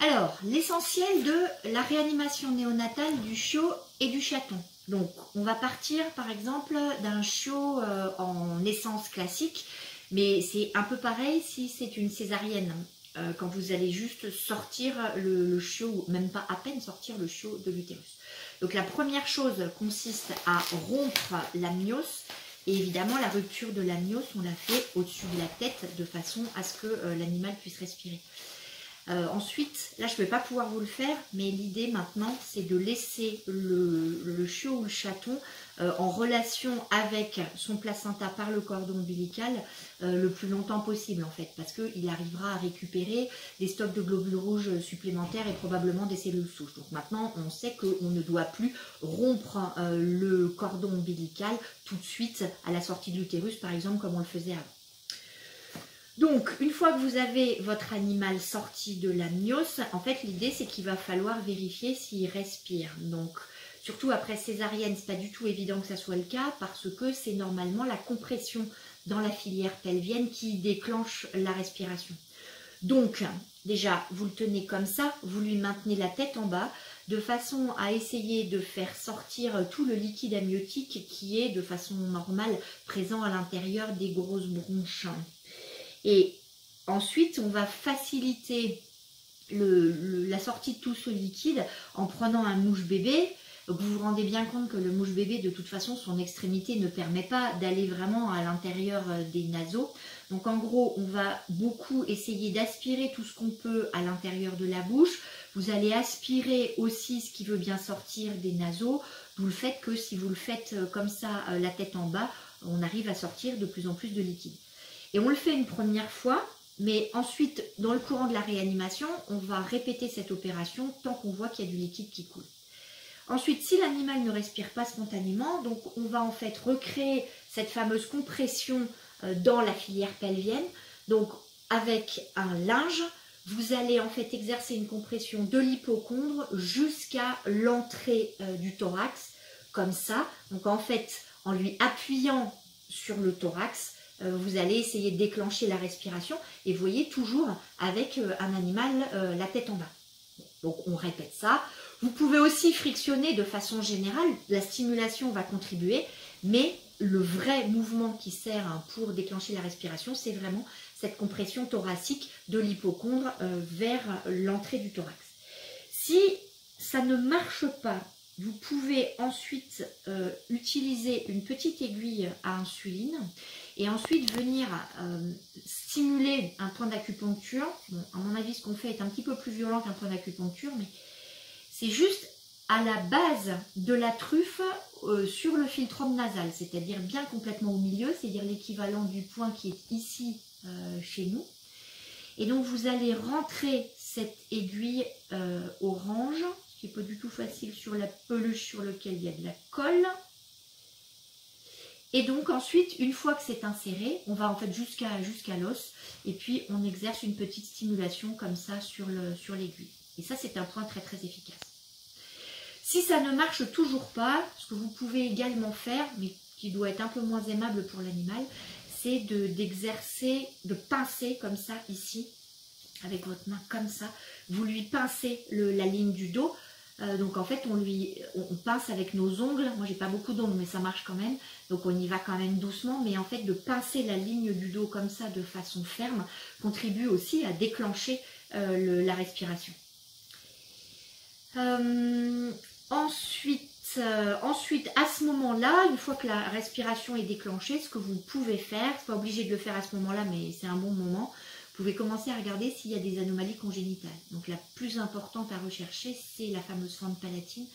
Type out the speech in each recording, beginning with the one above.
Alors, l'essentiel de la réanimation néonatale du chiot et du chaton. Donc, on va partir par exemple d'un chiot en naissance classique, mais c'est un peu pareil si c'est une césarienne. Quand vous allez juste sortir le chiot, ou même pas à peine sortir le chiot de l'utérus. Donc, la première chose consiste à rompre l'amnios. Et évidemment, la rupture de l'amnios, on la fait au-dessus de la tête de façon à ce que l'animal puisse respirer. Ensuite, là je ne vais pas pouvoir vous le faire, mais l'idée maintenant c'est de laisser le chiot ou le chaton en relation avec son placenta par le cordon ombilical le plus longtemps possible en fait, parce qu'il arrivera à récupérer des stocks de globules rouges supplémentaires et probablement des cellules souches. Donc maintenant on sait qu'on ne doit plus rompre le cordon ombilical tout de suite à la sortie de l'utérus par exemple comme on le faisait avant. Donc, une fois que vous avez votre animal sorti de l'amnios, en fait, l'idée, c'est qu'il va falloir vérifier s'il respire. Donc, surtout après césarienne, c'est pas du tout évident que ça soit le cas parce que c'est normalement la compression dans la filière pelvienne qui déclenche la respiration. Donc, déjà, vous le tenez comme ça, vous lui maintenez la tête en bas de façon à essayer de faire sortir tout le liquide amniotique qui est de façon normale présent à l'intérieur des grosses bronches. Et ensuite, on va faciliter la sortie de tout ce liquide en prenant un mouche-bébé. Donc vous vous rendez bien compte que le mouche-bébé, de toute façon, son extrémité ne permet pas d'aller vraiment à l'intérieur des naseaux. Donc en gros, on va beaucoup essayer d'aspirer tout ce qu'on peut à l'intérieur de la bouche. Vous allez aspirer aussi ce qui veut bien sortir des naseaux. D'où le fait que si vous le faites comme ça, la tête en bas, on arrive à sortir de plus en plus de liquide. Et on le fait une première fois, mais ensuite, dans le courant de la réanimation, on va répéter cette opération tant qu'on voit qu'il y a du liquide qui coule. Ensuite, si l'animal ne respire pas spontanément, donc on va en fait recréer cette fameuse compression dans la filière pelvienne. Donc avec un linge, vous allez en fait exercer une compression de l'hypocondre jusqu'à l'entrée du thorax, comme ça. Donc en fait, en lui appuyant sur le thorax, vous allez essayer de déclencher la respiration et vous voyez toujours avec un animal la tête en bas. Donc on répète ça. Vous pouvez aussi frictionner de façon générale, la stimulation va contribuer, mais le vrai mouvement qui sert pour déclencher la respiration, c'est vraiment cette compression thoracique de l'hypocondre vers l'entrée du thorax. Si ça ne marche pas, vous pouvez ensuite utiliser une petite aiguille à insuline et ensuite venir stimuler un point d'acupuncture. Bon, à mon avis, ce qu'on fait est un petit peu plus violent qu'un point d'acupuncture, mais c'est juste à la base de la truffe sur le philtrum nasal, c'est-à-dire bien complètement au milieu, c'est-à-dire l'équivalent du point qui est ici chez nous. Et donc vous allez rentrer cette aiguille orange, ce qui n'est pas du tout facile sur la peluche sur laquelle il y a de la colle. Et donc ensuite, une fois que c'est inséré, on va en fait jusqu'à l'os et puis on exerce une petite stimulation comme ça sur l'aiguille. Et ça, c'est un point très très efficace. Si ça ne marche toujours pas, ce que vous pouvez également faire, mais qui doit être un peu moins aimable pour l'animal, c'est d'exercer, de pincer comme ça ici, avec votre main comme ça. Vous lui pincez la ligne du dos. Donc en fait, on pince avec nos ongles. Moi, j'ai pas beaucoup d'ongles, mais ça marche quand même. Donc on y va quand même doucement. Mais en fait, de pincer la ligne du dos comme ça de façon ferme contribue aussi à déclencher la respiration. Ensuite, à ce moment-là, une fois que la respiration est déclenchée, ce que vous pouvez faire, c'est pas obligé de le faire à ce moment-là, mais c'est un bon moment. Vous pouvez commencer à regarder s'il y a des anomalies congénitales. Donc la plus importante à rechercher, c'est la fameuse fente palatine.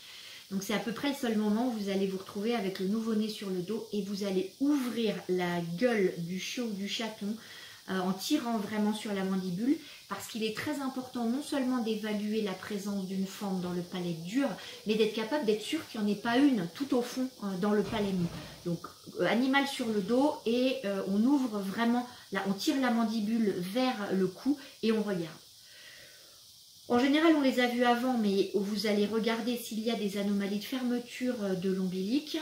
Donc c'est à peu près le seul moment où vous allez vous retrouver avec le nouveau-né sur le dos et vous allez ouvrir la gueule du chiot ou du chaton en tirant vraiment sur la mandibule, parce qu'il est très important non seulement d'évaluer la présence d'une fente dans le palais dur, mais d'être capable d'être sûr qu'il n'y en ait pas une tout au fond dans le palais mou. Donc animal sur le dos et on ouvre vraiment, là, on tire la mandibule vers le cou et on regarde. En général, on les a vus avant, mais vous allez regarder s'il y a des anomalies de fermeture de l'ombilic.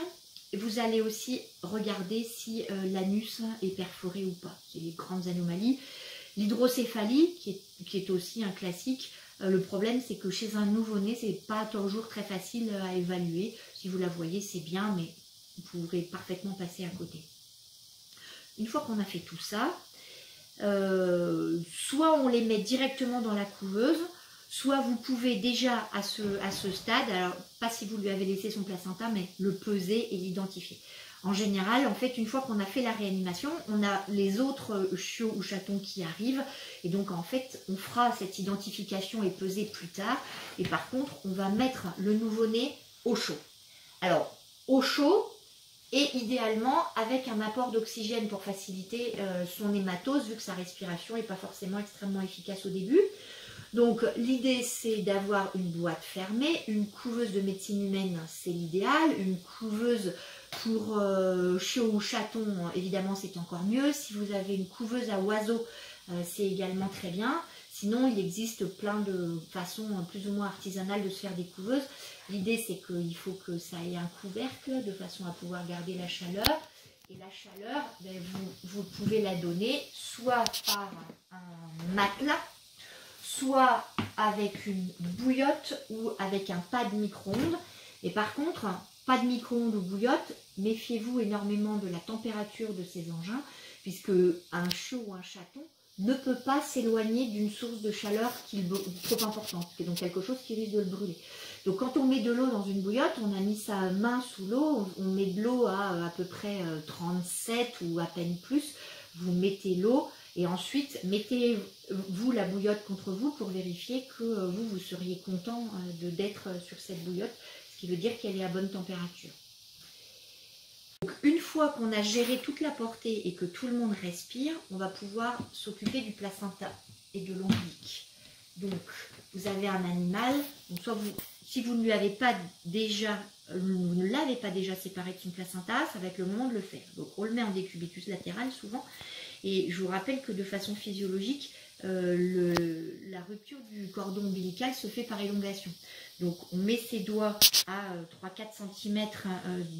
Vous allez aussi regarder si l'anus est perforé ou pas. C'est les grandes anomalies. L'hydrocéphalie, qui est aussi un classique, Le problème, c'est que chez un nouveau-né, c'est pas toujours très facile à évaluer. Si vous la voyez, c'est bien, mais vous pourrez parfaitement passer à côté. Une fois qu'on a fait tout ça, soit on les met directement dans la couveuse, soit vous pouvez déjà à ce stade, alors pas si vous lui avez laissé son placenta, mais le peser et l'identifier. En général, en fait, une fois qu'on a fait la réanimation, on a les autres chiots ou chatons qui arrivent. Et donc, en fait, on fera cette identification et pesée plus tard. Et par contre, on va mettre le nouveau-né au chaud. Alors, au chaud et idéalement avec un apport d'oxygène pour faciliter son hématose, vu que sa respiration n'est pas forcément extrêmement efficace au début. Donc l'idée c'est d'avoir une boîte fermée, une couveuse de médecine humaine c'est l'idéal, une couveuse pour chiot ou chaton évidemment c'est encore mieux, si vous avez une couveuse à oiseaux c'est également très bien, sinon il existe plein de façons plus ou moins artisanales de se faire des couveuses. L'idée c'est qu'il faut que ça ait un couvercle de façon à pouvoir garder la chaleur. Et la chaleur, ben, vous pouvez la donner soit par un matelas, soit avec une bouillotte ou avec un pad micro-ondes. Et par contre, pas de micro-ondes ou bouillotte, méfiez-vous énormément de la température de ces engins, puisque un chiot ou un chaton ne peut pas s'éloigner d'une source de chaleur trop importante, c'est donc quelque chose qui risque de le brûler. Donc quand on met de l'eau dans une bouillotte, on a mis sa main sous l'eau, on met de l'eau à peu près 37 ou à peine plus, vous mettez l'eau et ensuite mettez-vous la bouillotte contre vous pour vérifier que vous seriez content d'être sur cette bouillotte, ce qui veut dire qu'elle est à bonne température. Donc, une fois qu'on a géré toute la portée et que tout le monde respire, on va pouvoir s'occuper du placenta et de l'ombilic. Donc, vous avez un animal, donc soit si vous ne l'avez pas déjà, séparé de son placenta, ça va être le moment de le faire. Donc, on le met en décubitus latéral souvent. Et je vous rappelle que de façon physiologique, la rupture du cordon ombilical se fait par élongation. Donc on met ses doigts à 3-4 cm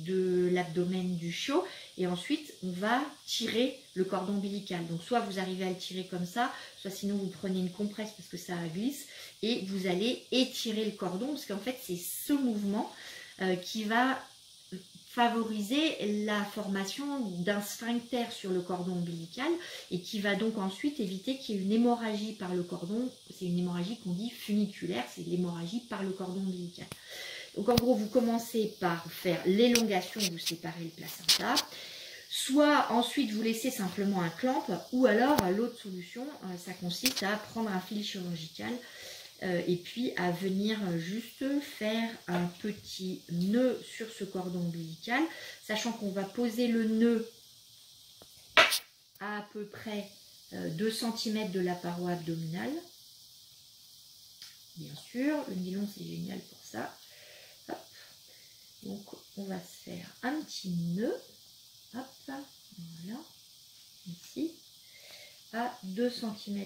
de l'abdomen du chiot et ensuite on va tirer le cordon ombilical. Donc soit vous arrivez à le tirer comme ça, soit sinon vous prenez une compresse parce que ça glisse et vous allez étirer le cordon parce qu'en fait c'est ce mouvement qui va favoriser la formation d'un sphincter sur le cordon ombilical et qui va donc ensuite éviter qu'il y ait une hémorragie par le cordon. C'est une hémorragie qu'on dit funiculaire, c'est l'hémorragie par le cordon ombilical. Donc en gros, vous commencez par faire l'élongation, vous séparez le placenta, soit ensuite vous laissez simplement un clamp, ou alors l'autre solution, ça consiste à prendre un fil chirurgical et puis à venir juste faire un petit nœud sur ce cordon ombilical, sachant qu'on va poser le nœud à peu près 2 cm de la paroi abdominale. Bien sûr, le nylon c'est génial pour ça. Hop. Donc on va se faire un petit nœud, hop, voilà, ici, à 2 cm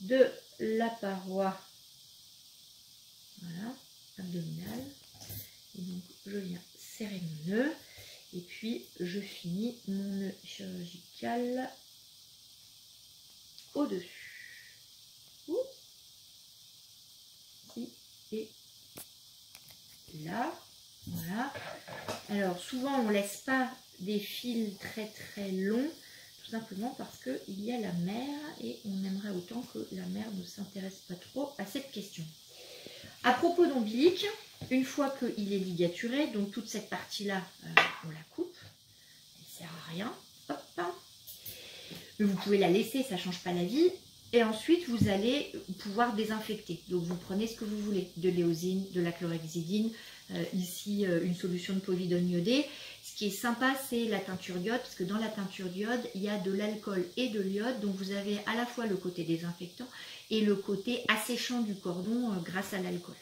de la paroi, voilà, abdominale. Et donc je viens serrer mon nœud et puis je finis mon nœud chirurgical au-dessus. Ici et là, voilà. Alors souvent on laisse pas des fils très très longs, tout simplement parce qu'il y a la mère et on aimerait autant que la mère ne s'intéresse pas trop à cette question. À propos d'ombilic, une fois qu'il est ligaturé, donc toute cette partie-là, on la coupe, elle ne sert à rien, hop, mais vous pouvez la laisser, ça ne change pas la vie. Et ensuite, vous allez pouvoir désinfecter. Donc, vous prenez ce que vous voulez, de l'éosine, de la chlorhexidine, ici une solution de povidone iodé. Ce qui est sympa, c'est la teinture d'iode, parce que dans la teinture d'iode, il y a de l'alcool et de l'iode. Donc, vous avez à la fois le côté désinfectant et le côté asséchant du cordon grâce à l'alcool.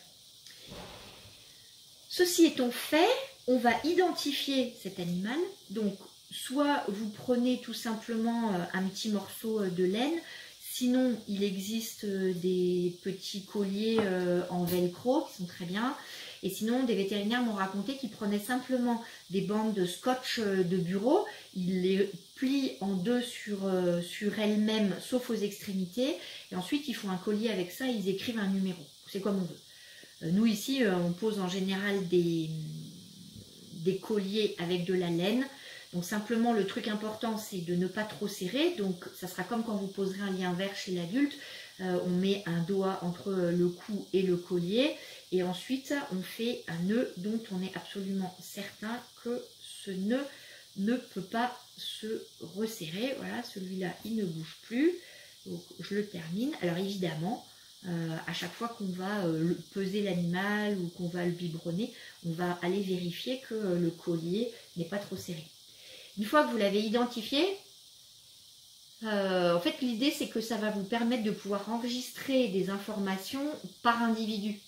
Ceci étant fait, on va identifier cet animal. Donc, soit vous prenez tout simplement un petit morceau de laine. Sinon, il existe des petits colliers en velcro qui sont très bien. Et sinon, des vétérinaires m'ont raconté qu'ils prenaient simplement des bandes de scotch de bureau, ils les plient en deux sur elles-mêmes, sauf aux extrémités, et ensuite ils font un collier avec ça, et ils écrivent un numéro. C'est comme on veut. Nous ici, on pose en général des colliers avec de la laine. Donc simplement, le truc important, c'est de ne pas trop serrer. Donc ça sera comme quand vous poserez un lien vert chez l'adulte. On met un doigt entre le cou et le collier. Et ensuite, on fait un nœud dont on est absolument certain que ce nœud ne peut pas se resserrer. Voilà, celui-là, il ne bouge plus. Donc je le termine. Alors évidemment, à chaque fois qu'on va peser l'animal ou qu'on va le biberonner, on va aller vérifier que le collier n'est pas trop serré. Une fois que vous l'avez identifié, en fait l'idée c'est que ça va vous permettre de pouvoir enregistrer des informations par individu.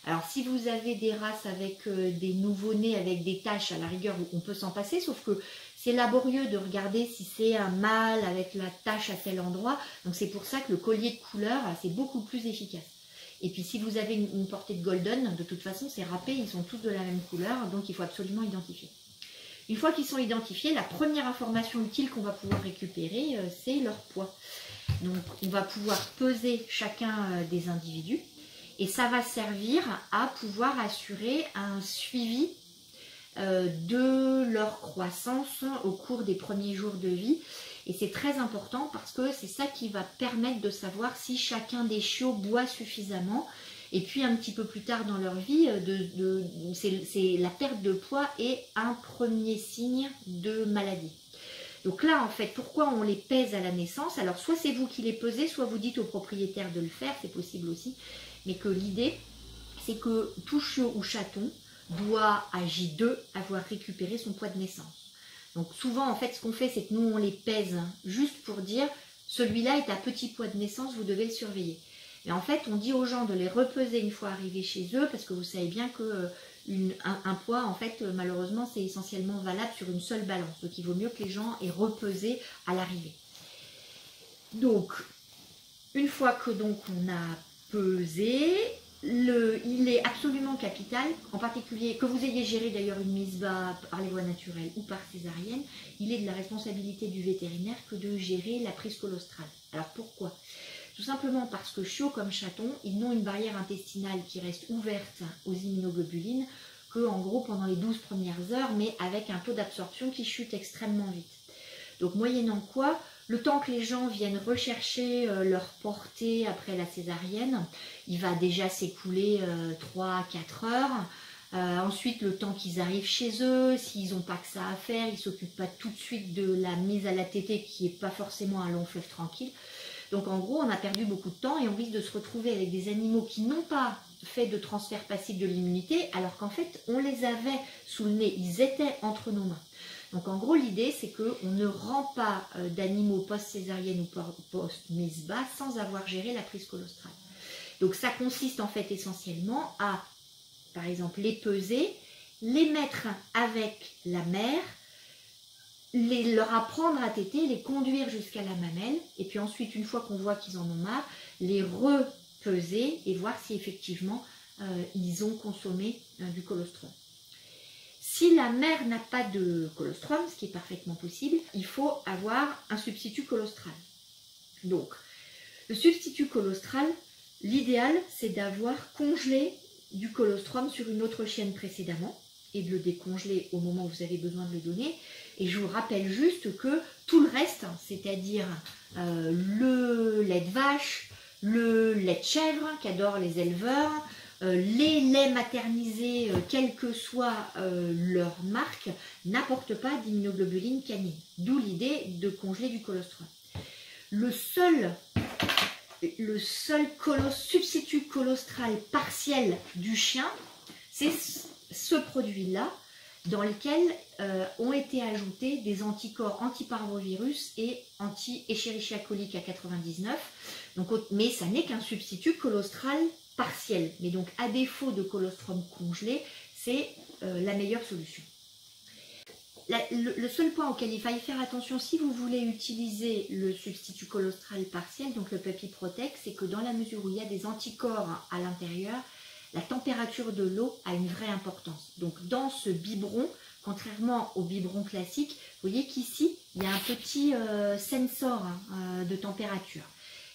Alors si vous avez des races avec des nouveau-nés avec des taches, à la rigueur on peut s'en passer, sauf que c'est laborieux de regarder si c'est un mâle avec la tache à tel endroit. Donc c'est pour ça que le collier de couleur, c'est beaucoup plus efficace. Et puis si vous avez une portée de golden, de toute façon c'est râpé, ils sont tous de la même couleur, donc il faut absolument identifier. Une fois qu'ils sont identifiés, la première information utile qu'on va pouvoir récupérer, c'est leur poids. Donc on va pouvoir peser chacun des individus et ça va servir à pouvoir assurer un suivi de leur croissance au cours des premiers jours de vie. Et c'est très important parce que c'est ça qui va permettre de savoir si chacun des chiots boit suffisamment. Et puis un petit peu plus tard dans leur vie, c'est la perte de poids est un premier signe de maladie. Donc là, en fait, pourquoi on les pèse à la naissance? Alors soit c'est vous qui les pesez, soit vous dites au propriétaire de le faire, c'est possible aussi. Mais que l'idée, c'est que tout chiot ou chaton doit à J2 avoir récupéré son poids de naissance. Donc souvent, en fait, ce qu'on fait, c'est que nous, on les pèse juste pour dire, celui-là est à petit poids de naissance, vous devez le surveiller. Mais en fait, on dit aux gens de les repeser une fois arrivés chez eux, parce que vous savez bien que un poids, en fait, malheureusement, c'est essentiellement valable sur une seule balance. Donc, il vaut mieux que les gens aient repesé à l'arrivée. Donc, une fois que donc on a pesé, il est absolument capital, en particulier que vous ayez géré d'ailleurs une mise bas par les voies naturelles ou par césarienne, il est de la responsabilité du vétérinaire que de gérer la prise colostrale. Alors pourquoi ? Tout simplement parce que chiots comme chatons, ils n'ont une barrière intestinale qui reste ouverte aux immunoglobulines que en gros pendant les 12 premières heures, mais avec un taux d'absorption qui chute extrêmement vite. Donc moyennant quoi, le temps que les gens viennent rechercher leur portée après la césarienne, il va déjà s'écouler 3 à 4 heures. Ensuite, le temps qu'ils arrivent chez eux, s'ils n'ont pas que ça à faire, ils ne s'occupent pas tout de suite de la mise à la tétée qui n'est pas forcément un long fleuve tranquille. Donc en gros, on a perdu beaucoup de temps et on risque de se retrouver avec des animaux qui n'ont pas fait de transfert passif de l'immunité, alors qu'en fait, on les avait sous le nez, ils étaient entre nos mains. Donc en gros, l'idée, c'est qu'on ne rend pas d'animaux post-césarienne ou post-mise bas sans avoir géré la prise colostrale. Donc ça consiste en fait essentiellement à, par exemple, les peser, les mettre avec la mère, leur apprendre à téter, les conduire jusqu'à la mamelle, et puis ensuite, une fois qu'on voit qu'ils en ont marre, les repeser et voir si effectivement ils ont consommé du colostrum. Si la mère n'a pas de colostrum, ce qui est parfaitement possible, il faut avoir un substitut colostral. Donc, le substitut colostral, l'idéal, c'est d'avoir congelé du colostrum sur une autre chienne précédemment et de le décongeler au moment où vous avez besoin de le donner. Et je vous rappelle juste que tout le reste, c'est-à-dire le lait de vache, le lait de chèvre qu'adorent les éleveurs, les laits maternisés, quelle que soit leur marque, n'apportent pas d'immunoglobuline canine. D'où l'idée de congeler du colostrum. Le seul substitut colostral partiel du chien, c'est ce produit-là, dans lequel ont été ajoutés des anticorps antiparvovirus et anti-Escherichia coli K99. Donc, mais ça n'est qu'un substitut colostral partiel. Mais donc, à défaut de colostrum congelé, c'est la meilleure solution. Le seul point auquel il faille faire attention si vous voulez utiliser le substitut colostral partiel, donc le Puppy Protect, c'est que dans la mesure où il y a des anticorps à l'intérieur, la température de l'eau a une vraie importance. Donc dans ce biberon, contrairement au biberon classique, vous voyez qu'ici, il y a un petit sensor de température.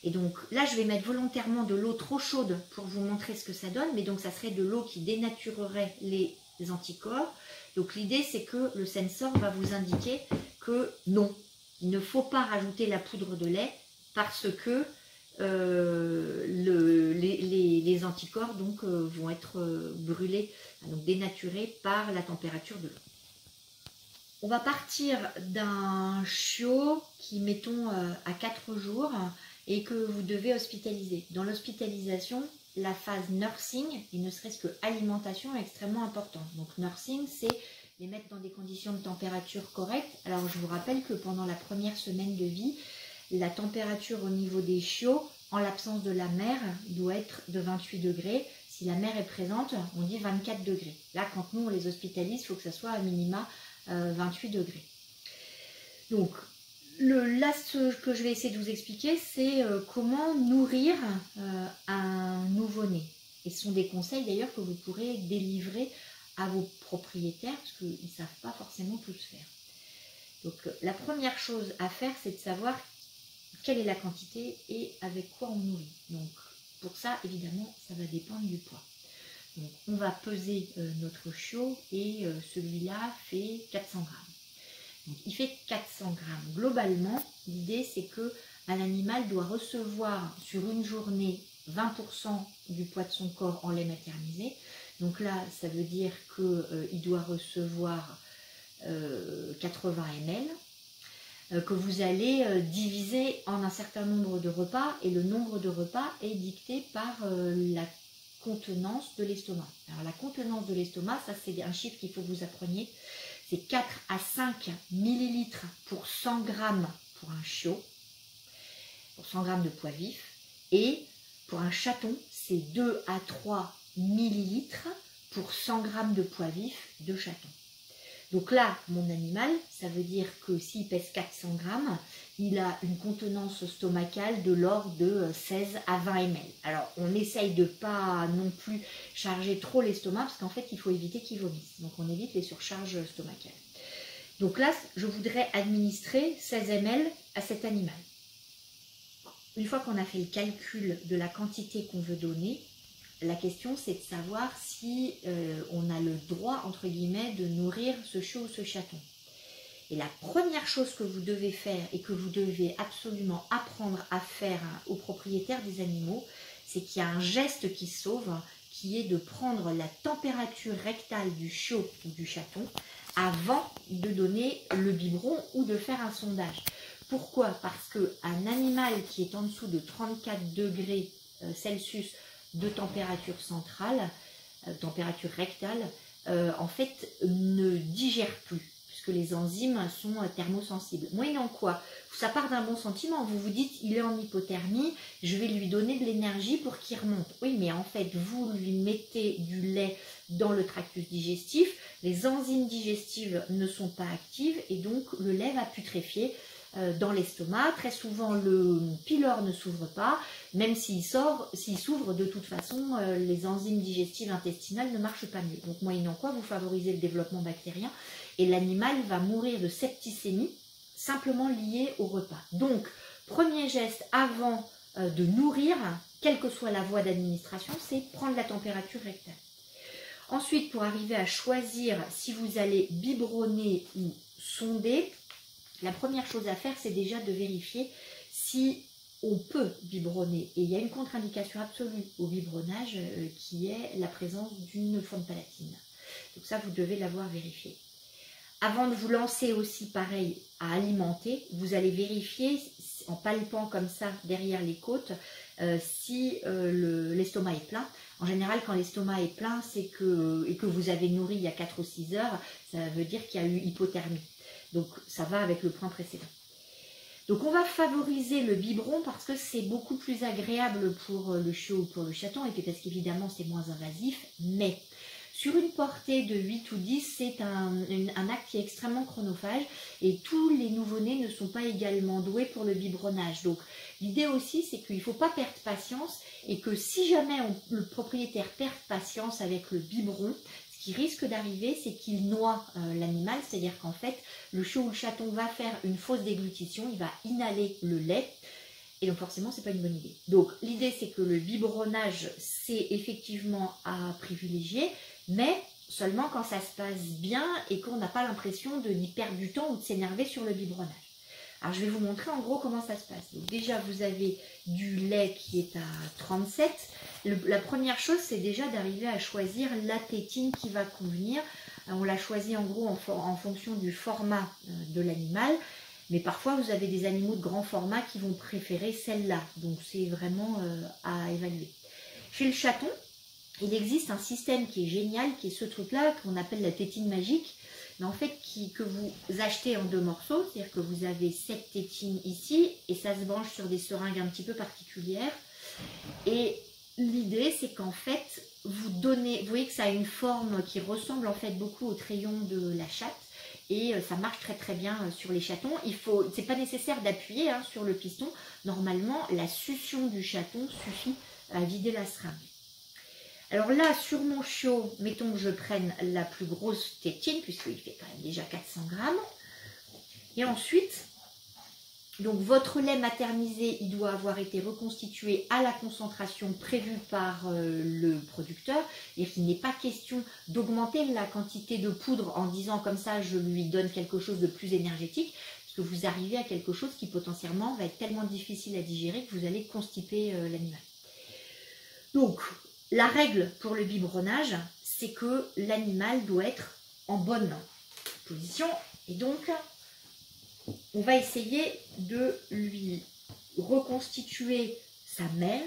Et donc là, je vais mettre volontairement de l'eau trop chaude pour vous montrer ce que ça donne, mais donc ça serait de l'eau qui dénaturerait les anticorps. Donc l'idée, c'est que le sensor va vous indiquer que non, il ne faut pas rajouter la poudre de lait parce que les anticorps donc, vont être brûlés, donc dénaturés par la température de l'eau. On va partir d'un chiot qui, mettons, à 4 jours et que vous devez hospitaliser. Dans l'hospitalisation, la phase nursing, et ne serait-ce que alimentation, est extrêmement importante. Donc nursing, c'est les mettre dans des conditions de température correctes. Alors je vous rappelle que pendant la première semaine de vie, la température au niveau des chiots, en l'absence de la mère, doit être de 28 degrés. Si la mère est présente, on dit 24 degrés. Là, quand nous on les hospitalise, il faut que ça soit à minima 28 degrés. Donc, là, ce que je vais essayer de vous expliquer, c'est comment nourrir un nouveau-né. Et ce sont des conseils d'ailleurs que vous pourrez délivrer à vos propriétaires, parce qu'ils ne savent pas forcément tous faire. Donc, la première chose à faire, c'est de savoir quelle est la quantité et avec quoi on nourrit. Donc, pour ça, évidemment, ça va dépendre du poids. Donc, on va peser notre chiot et celui-là fait 400 grammes. Donc, il fait 400 grammes. Globalement, l'idée, c'est que un animal doit recevoir sur une journée 20% du poids de son corps en lait maternisé. Donc là, ça veut dire qu'il doit recevoir 80 ml, que vous allez diviser en un certain nombre de repas, et le nombre de repas est dicté par la contenance de l'estomac. Alors la contenance de l'estomac, ça c'est un chiffre qu'il faut que vous appreniez, c'est 4 à 5 millilitres pour 100 grammes pour un chiot, pour 100 grammes de poids vif, et pour un chaton, c'est 2 à 3 millilitres pour 100 grammes de poids vif de chaton. Donc là, mon animal, ça veut dire que s'il pèse 400 grammes, il a une contenance stomacale de l'ordre de 16 à 20 ml. Alors, on essaye de ne pas non plus charger trop l'estomac, parce qu'en fait, il faut éviter qu'il vomisse. Donc, on évite les surcharges stomacales. Donc là, je voudrais administrer 16 ml à cet animal. Une fois qu'on a fait le calcul de la quantité qu'on veut donner, la question, c'est de savoir si on a le droit, entre guillemets, de nourrir ce chiot ou ce chaton. Et la première chose que vous devez faire et que vous devez absolument apprendre à faire aux propriétaires des animaux, c'est qu'il y a un geste qui sauve, qui est de prendre la température rectale du chiot ou du chaton avant de donner le biberon ou de faire un sondage. Pourquoi? Parce qu'un animal qui est en dessous de 34 degrés Celsius de température centrale, température rectale, en fait ne digère plus, puisque les enzymes sont thermosensibles. Moyennant quoi, ça part d'un bon sentiment, vous vous dites il est en hypothermie, je vais lui donner de l'énergie pour qu'il remonte. Oui, mais en fait vous lui mettez du lait dans le tractus digestif, les enzymes digestives ne sont pas actives et donc le lait va putréfier dans l'estomac. Très souvent le pylore ne s'ouvre pas, même s'il s'ouvre, de toute façon les enzymes digestives intestinales ne marchent pas mieux. Donc moyennant quoi vous favorisez le développement bactérien et l'animal va mourir de septicémie simplement liée au repas. Donc premier geste avant de nourrir, quelle que soit la voie d'administration, c'est prendre la température rectale. Ensuite, pour arriver à choisir si vous allez biberonner ou sonder, la première chose à faire, c'est déjà de vérifier si on peut biberonner. Et il y a une contre-indication absolue au biberonnage qui est la présence d'une faune palatine. Donc ça, vous devez l'avoir vérifié. Avant de vous lancer aussi, pareil, à alimenter, vous allez vérifier, en palpant comme ça derrière les côtes, si l'estomac est plein. En général, quand l'estomac est plein, et que vous avez nourri il y a 4 ou 6 heures, ça veut dire qu'il y a eu hypothermie. Donc ça va avec le point précédent. Donc on va favoriser le biberon parce que c'est beaucoup plus agréable pour le chiot ou pour le chaton, et puis parce qu'évidemment c'est moins invasif, mais Sur une portée de 8 ou 10, c'est un acte qui est extrêmement chronophage et tous les nouveau-nés ne sont pas également doués pour le biberonnage. Donc l'idée aussi, c'est qu'il ne faut pas perdre patience et que si jamais le propriétaire perd patience avec le biberon, ce qui risque d'arriver, c'est qu'il noie l'animal, c'est-à-dire qu'en fait, le chiot ou le chaton va faire une fausse déglutition, il va inhaler le lait. Et donc forcément, c'est pas une bonne idée. Donc l'idée, c'est que le biberonnage, c'est effectivement à privilégier, mais seulement quand ça se passe bien et qu'on n'a pas l'impression d'y perdre du temps ou de s'énerver sur le biberonnage. Alors je vais vous montrer en gros comment ça se passe. Donc déjà, vous avez du lait qui est à 37. La première chose, c'est déjà d'arriver à choisir la tétine qui va convenir. On l'a choisi en gros en fonction du format de l'animal. Mais parfois, vous avez des animaux de grand format qui vont préférer celle-là. Donc, c'est vraiment à évaluer. Chez le chaton, il existe un système qui est génial, qui est ce truc-là, qu'on appelle la tétine magique. Mais en fait, que vous achetez en 2 morceaux. C'est-à-dire que vous avez cette tétine ici, et ça se branche sur des seringues un petit peu particulières. Et l'idée, c'est qu'en fait, vous voyez que ça a une forme qui ressemble en fait beaucoup au crayon de la chatte. Et ça marche très très bien sur les chatons. C'est pas nécessaire d'appuyer sur le piston. Normalement, la succion du chaton suffit à vider la seringue. Alors là, sur mon chiot, mettons que je prenne la plus grosse tétine, puisqu'il fait quand même déjà 400 grammes. Et ensuite, donc votre lait maternisé, il doit avoir été reconstitué à la concentration prévue par le producteur. Et il n'est pas question d'augmenter la quantité de poudre en disant comme ça, je lui donne quelque chose de plus énergétique. Parce que vous arrivez à quelque chose qui potentiellement va être tellement difficile à digérer que vous allez constiper l'animal. Donc, la règle pour le biberonnage, c'est que l'animal doit être en bonne position. Et donc, on va essayer de lui reconstituer sa mère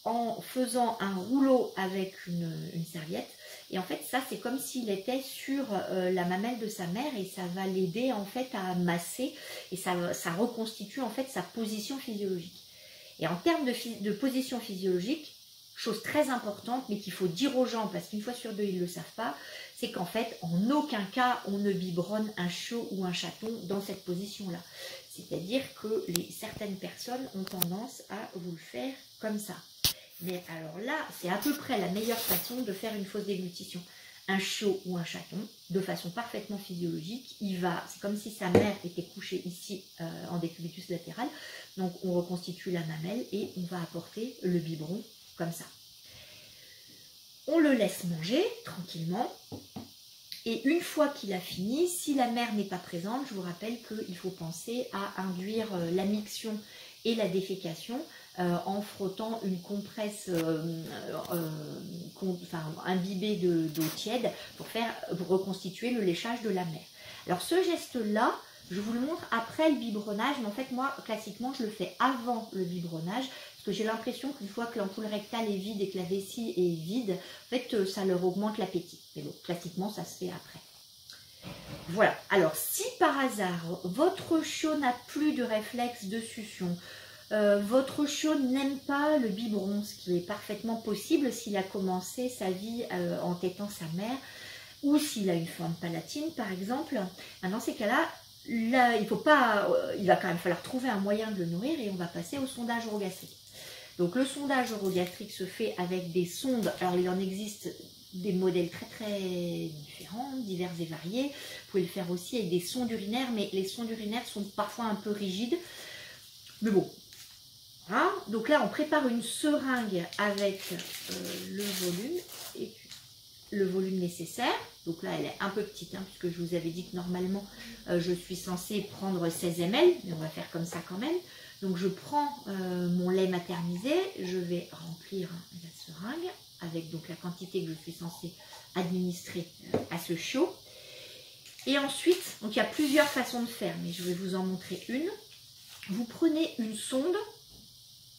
en faisant un rouleau avec une serviette. Et en fait, ça, c'est comme s'il était sur la mamelle de sa mère et ça va l'aider en fait à masser et ça reconstitue en fait sa position physiologique. Et en termes de position physiologique, chose très importante, mais qu'il faut dire aux gens, parce qu'une fois sur deux, ils ne le savent pas, c'est qu'en fait, en aucun cas, on ne biberonne un chiot ou un chaton dans cette position-là. C'est-à-dire que certaines personnes ont tendance à vous le faire comme ça. Mais alors là, c'est à peu près la meilleure façon de faire une fausse déglutition. Un chiot ou un chaton, de façon parfaitement physiologique, c'est comme si sa mère était couchée ici en décubitus latéral. Donc on reconstitue la mamelle et on va apporter le biberon comme ça. On le laisse manger tranquillement. Et une fois qu'il a fini, si la mère n'est pas présente, je vous rappelle qu'il faut penser à induire la miction et la défécation en frottant une compresse imbibée d'eau tiède pour reconstituer le léchage de la mère. Alors ce geste-là, je vous le montre après le biberonnage, mais en fait moi, classiquement, je le fais avant le biberonnage, parce que j'ai l'impression qu'une fois que l'ampoule rectale est vide et que la vessie est vide, en fait, ça leur augmente l'appétit. Mais bon, classiquement, ça se fait après. Voilà. Alors, si par hasard, votre chiot n'a plus de réflexe de succion, votre chiot n'aime pas le biberon, ce qui est parfaitement possible s'il a commencé sa vie en tétant sa mère, ou s'il a une forme palatine, par exemple, dans ces cas-là, il va quand même falloir trouver un moyen de le nourrir et on va passer au sondage orogastrique. Donc le sondage orogastrique se fait avec des sondes. Alors il en existe des modèles très très différents, divers et variés. Vous pouvez le faire aussi avec des sondes urinaires, mais les sondes urinaires sont parfois un peu rigides. Mais bon, voilà. Donc là on prépare une seringue avec le volume nécessaire. Donc là elle est un peu petite, puisque je vous avais dit que normalement je suis censée prendre 16 ml, mais on va faire comme ça quand même. Donc je prends mon lait maternisé, je vais remplir la seringue avec donc la quantité que je suis censée administrer à ce chiot. Et ensuite, donc il y a plusieurs façons de faire, mais je vais vous en montrer une. Vous prenez une sonde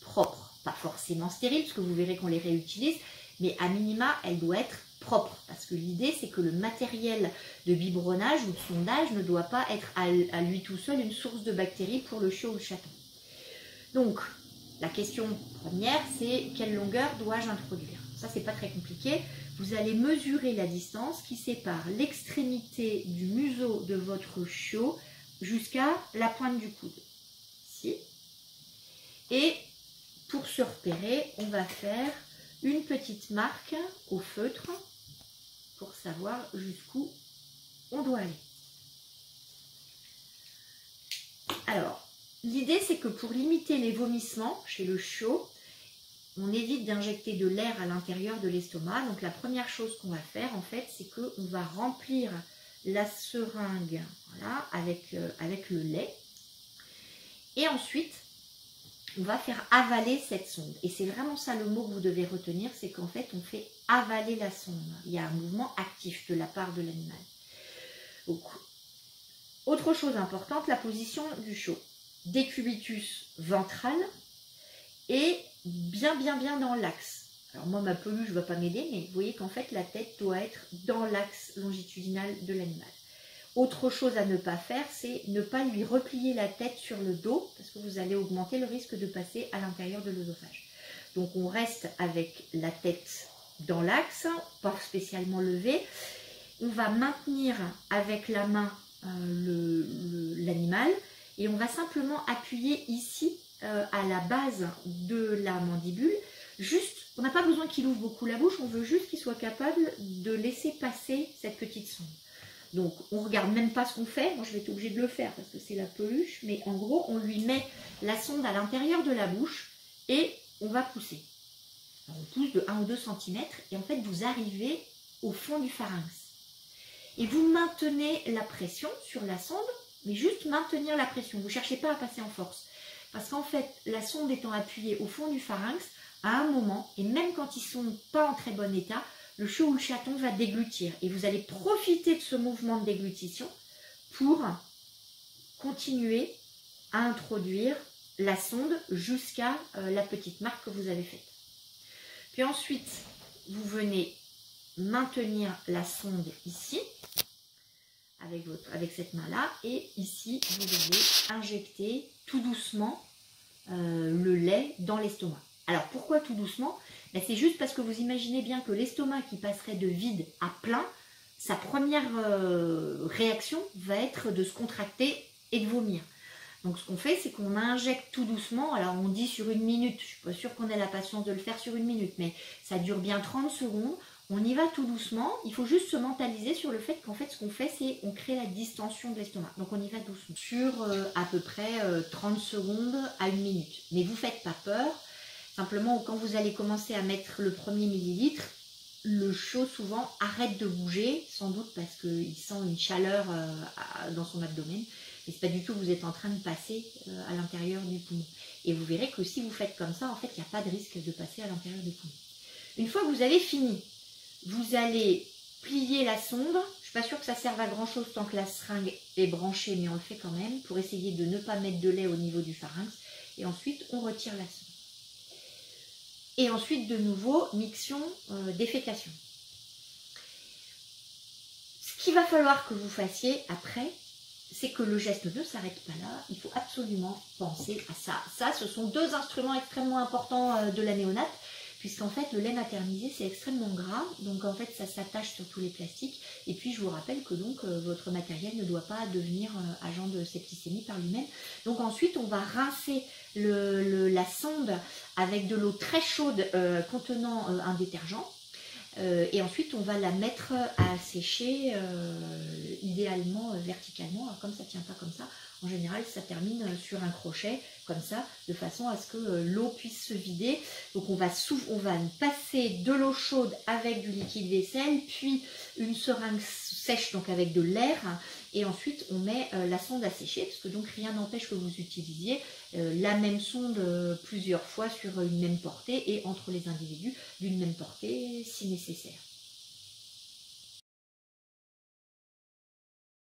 propre, pas forcément stérile, parce que vous verrez qu'on les réutilise, mais à minima, elle doit être propre, parce que l'idée c'est que le matériel de biberonnage ou de sondage ne doit pas être à lui tout seul une source de bactéries pour le chiot ou le chaton. Donc, la question première, c'est quelle longueur dois-je introduire? ça c'est pas très compliqué. Vous allez mesurer la distance qui sépare l'extrémité du museau de votre chiot jusqu'à la pointe du coude. Ici. Et pour se repérer, on va faire une petite marque au feutre pour savoir jusqu'où on doit aller. Alors, l'idée c'est que pour limiter les vomissements chez le chiot, on évite d'injecter de l'air à l'intérieur de l'estomac. Donc la première chose qu'on va faire en fait, c'est qu'on va remplir la seringue, voilà, avec le lait. Et ensuite, on va faire avaler cette sonde. Et c'est vraiment ça le mot que vous devez retenir, c'est qu'en fait, on fait avaler la sonde. Il y a un mouvement actif de la part de l'animal. Donc, autre chose importante, la position du chiot. Décubitus ventral et bien dans l'axe. Alors moi, ma peluche ne va pas m'aider, mais vous voyez qu'en fait, la tête doit être dans l'axe longitudinal de l'animal. Autre chose à ne pas faire, c'est ne pas lui replier la tête sur le dos, parce que vous allez augmenter le risque de passer à l'intérieur de l'œsophage. Donc on reste avec la tête dans l'axe, pas spécialement levée. On va maintenir avec la main l'animal et on va simplement appuyer ici à la base de la mandibule. Juste, on n'a pas besoin qu'il ouvre beaucoup la bouche, on veut juste qu'il soit capable de laisser passer cette petite sonde. Donc, on ne regarde même pas ce qu'on fait. Moi, je vais être obligée de le faire parce que c'est la peluche. Mais en gros, on lui met la sonde à l'intérieur de la bouche et on va pousser. Alors, on pousse de 1 ou 2 cm et en fait, vous arrivez au fond du pharynx. Et vous maintenez la pression sur la sonde, mais juste maintenir la pression. Vous ne cherchez pas à passer en force. Parce qu'en fait, la sonde étant appuyée au fond du pharynx, à un moment, et même quand ils ne sont pas en très bon état, le chiot ou le chaton va déglutir et vous allez profiter de ce mouvement de déglutition pour continuer à introduire la sonde jusqu'à la petite marque que vous avez faite. Puis ensuite, vous venez maintenir la sonde ici avec cette main-là et ici, vous allez injecter tout doucement le lait dans l'estomac. Alors pourquoi tout doucement? Ben, c'est juste parce que vous imaginez bien que l'estomac qui passerait de vide à plein, sa première réaction va être de se contracter et de vomir. Donc ce qu'on fait, c'est qu'on injecte tout doucement. Alors on dit sur 1 minute, je ne suis pas sûre qu'on ait la patience de le faire sur 1 minute, mais ça dure bien 30 secondes. On y va tout doucement. Il faut juste se mentaliser sur le fait qu'en fait, ce qu'on fait, c'est on crée la distension de l'estomac. Donc on y va doucement. Sur à peu près 30 secondes à 1 minute. Mais vous ne faites pas peur. Simplement, quand vous allez commencer à mettre le premier millilitre, le chiot souvent arrête de bouger, sans doute parce qu'il sent une chaleur dans son abdomen. Et c'est pas du tout que vous êtes en train de passer à l'intérieur du poumon. Et vous verrez que si vous faites comme ça, en fait, il n'y a pas de risque de passer à l'intérieur du poumon. Une fois que vous avez fini, vous allez plier la sonde. Je ne suis pas sûre que ça serve à grand chose tant que la seringue est branchée, mais on le fait quand même pour essayer de ne pas mettre de lait au niveau du pharynx. Et ensuite, on retire la sonde. Et ensuite, de nouveau, miction défécation. Ce qu'il va falloir que vous fassiez après, c'est que le geste ne s'arrête pas là. Il faut absolument penser à ça. Ça, ce sont 2 instruments extrêmement importants de la néonate, puisqu'en fait, le lait maternisé, c'est extrêmement gras. Donc, en fait, ça s'attache sur tous les plastiques. Et puis, je vous rappelle que donc votre matériel ne doit pas devenir agent de septicémie par lui-même. Donc, ensuite, on va rincer la sonde avec de l'eau très chaude contenant un détergent. Et ensuite, on va la mettre à sécher, idéalement verticalement. Alors, comme ça ne tient pas comme ça, en général, ça termine sur un crochet, comme ça, de façon à ce que l'eau puisse se vider. Donc, on va passer de l'eau chaude avec du liquide vaisselle, puis une seringue sèche, donc avec de l'air. Et ensuite, on met la sonde à sécher, parce que donc rien n'empêche que vous utilisiez la même sonde plusieurs fois sur une même portée et entre les individus d'une même portée si nécessaire.